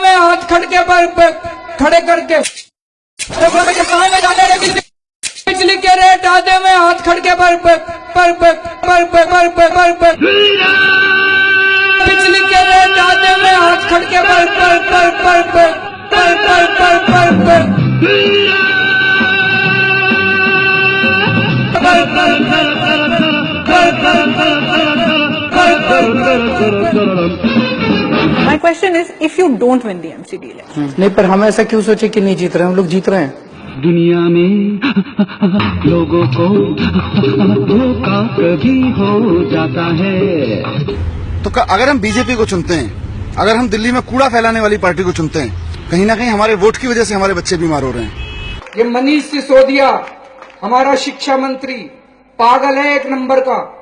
में हाथ खड़के पर खड़े करके बिजली के रेट आधे में हाथ खड़के पर बिजली के रेट आधे में हाथ खड़के My question is, if you don't win the MCD election, नहीं, पर हम ऐसा क्यों सोचे कि नहीं जीत रहे हैं? हम लोग जीत रहे हैं। दुनिया में लोगों को धोखा कभी हो जाता है। तो अगर हम बीजेपी को चुनते हैं, अगर हम दिल्ली में कूड़ा फैलाने वाली पार्टी को चुनते हैं, कहीं ना कहीं हमारे वोट की वजह से हमारे बच्चे बीमार हो रहे हैं। ये मनीष सिसोदिया हमारा शिक्षा मंत्री पागल है एक नंबर का।